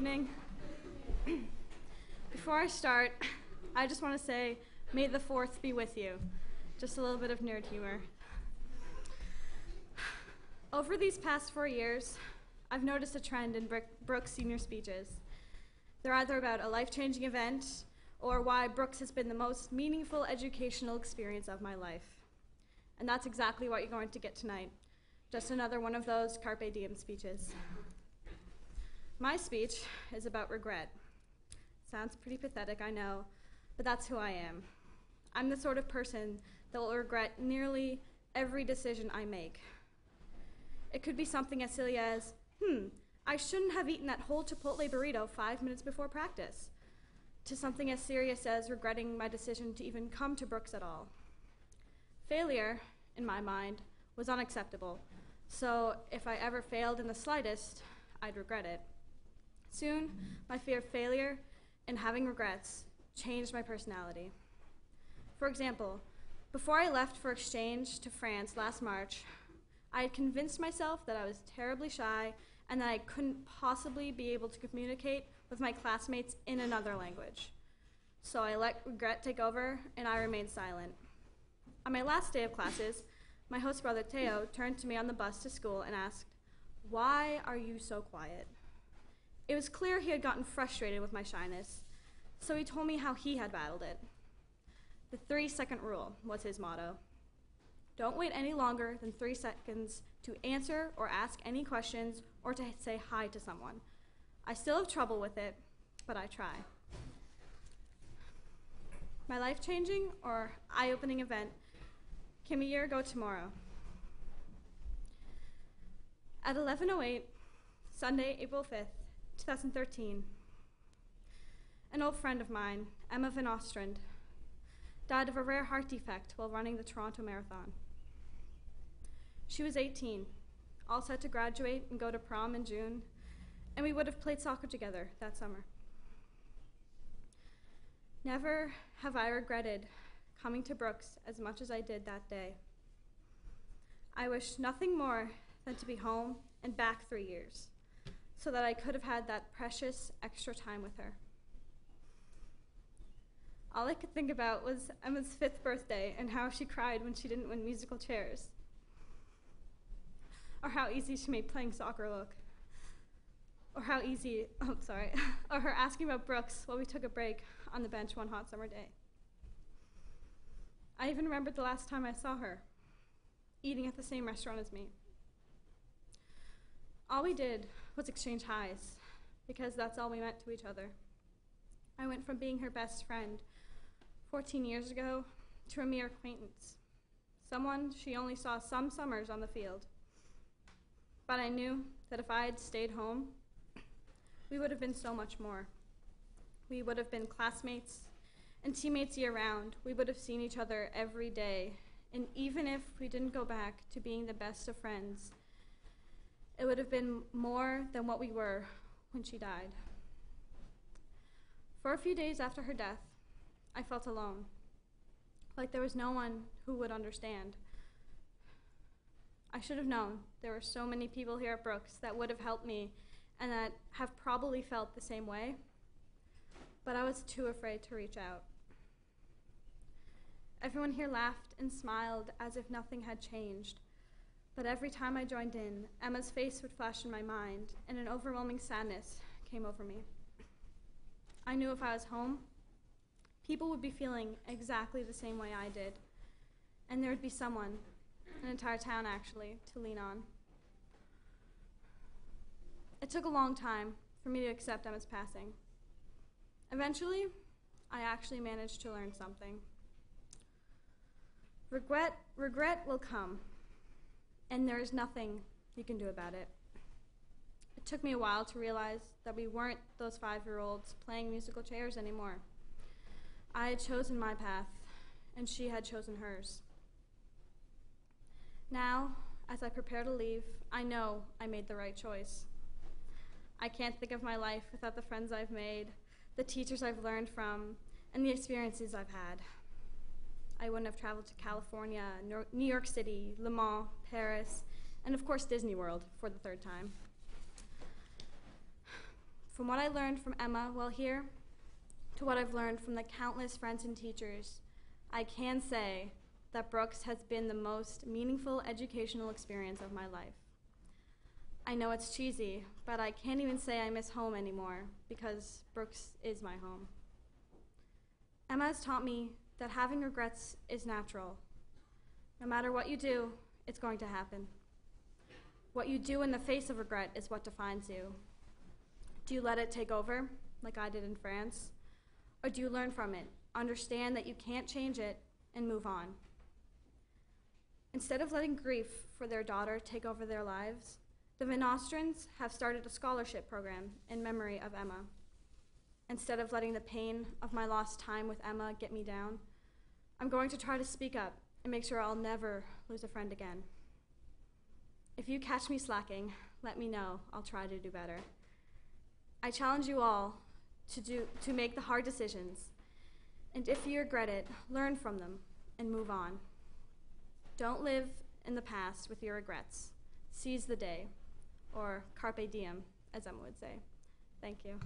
evening. Before I start, I just want to say, may the 4th be with you. Just a little bit of nerd humor. Over these past 4 years, I've noticed a trend in Brooks' senior speeches. They're either about a life-changing event or why Brooks has been the most meaningful educational experience of my life. And that's exactly what you're going to get tonight. Just another one of those Carpe Diem speeches. My speech is about regret. Sounds pretty pathetic, I know, but that's who I am. I'm the sort of person that will regret nearly every decision I make. It could be something as silly as, I shouldn't have eaten that whole Chipotle burrito 5 minutes before practice, to something as serious as regretting my decision to even come to Brooks at all. Failure, in my mind, was unacceptable, so if I ever failed in the slightest, I'd regret it. Soon, my fear of failure and having regrets changed my personality. For example, before I left for exchange to France last March, I had convinced myself that I was terribly shy and that I couldn't possibly be able to communicate with my classmates in another language. So I let regret take over and I remained silent. On my last day of classes, my host brother Theo turned to me on the bus to school and asked, "Why are you so quiet?" It was clear he had gotten frustrated with my shyness, so he told me how he had battled it. The 3-second rule was his motto. Don't wait any longer than 3 seconds to answer or ask any questions or to say hi to someone. I still have trouble with it, but I try. My life-changing or eye-opening event came a year ago tomorrow. At 11:08, Sunday, April 5th, 2013, an old friend of mine, Emma Van Ostrand, died of a rare heart defect while running the Toronto Marathon. She was 18, all set to graduate and go to prom in June, and we would have played soccer together that summer. Never have I regretted coming to Brooks as much as I did that day. I wish nothing more than to be home and back 3 years, so that I could have had that precious extra time with her. All I could think about was Emma's 5th birthday and how she cried when she didn't win musical chairs, or how easy she made playing soccer look, or or her asking about Brooks while we took a break on the bench one hot summer day. I even remembered the last time I saw her, eating at the same restaurant as me. All we did was exchange highs, because that's all we meant to each other. I went from being her best friend 14 years ago to a mere acquaintance, someone she only saw some summers on the field. But I knew that if I had stayed home, we would have been so much more. We would have been classmates and teammates year-round. We would have seen each other every day, and even if we didn't go back to being the best of friends, it would have been more than what we were when she died. For a few days after her death, I felt alone, like there was no one who would understand. I should have known there were so many people here at Brooks that would have helped me and that have probably felt the same way, but I was too afraid to reach out. Everyone here laughed and smiled as if nothing had changed, but every time I joined in, Emma's face would flash in my mind, and an overwhelming sadness came over me. I knew if I was home, people would be feeling exactly the same way I did, and there would be someone, an entire town actually, to lean on. It took a long time for me to accept Emma's passing. Eventually, I actually managed to learn something. Regret will come, and there is nothing you can do about it. It took me a while to realize that we weren't those 5-year-olds playing musical chairs anymore. I had chosen my path, and she had chosen hers. Now, as I prepare to leave, I know I made the right choice. I can't think of my life without the friends I've made, the teachers I've learned from, and the experiences I've had. I wouldn't have traveled to California, New York City, Le Mans, Paris, and of course Disney World for the 3rd time. From what I learned from Emma while here, to what I've learned from the countless friends and teachers, I can say that Brooks has been the most meaningful educational experience of my life. I know it's cheesy, but I can't even say I miss home anymore because Brooks is my home. Emma has taught me that having regrets is natural. No matter what you do, it's going to happen. What you do in the face of regret is what defines you. Do you let it take over, like I did in France? Or do you learn from it, understand that you can't change it, and move on? Instead of letting grief for their daughter take over their lives, the Van Ostrens have started a scholarship program in memory of Emma. Instead of letting the pain of my lost time with Emma get me down, I'm going to try to speak up and make sure I'll never lose a friend again. If you catch me slacking, let me know. I'll try to do better. I challenge you all to make the hard decisions, and if you regret it, learn from them and move on. Don't live in the past with your regrets. Seize the day, or carpe diem, as Emma would say. Thank you.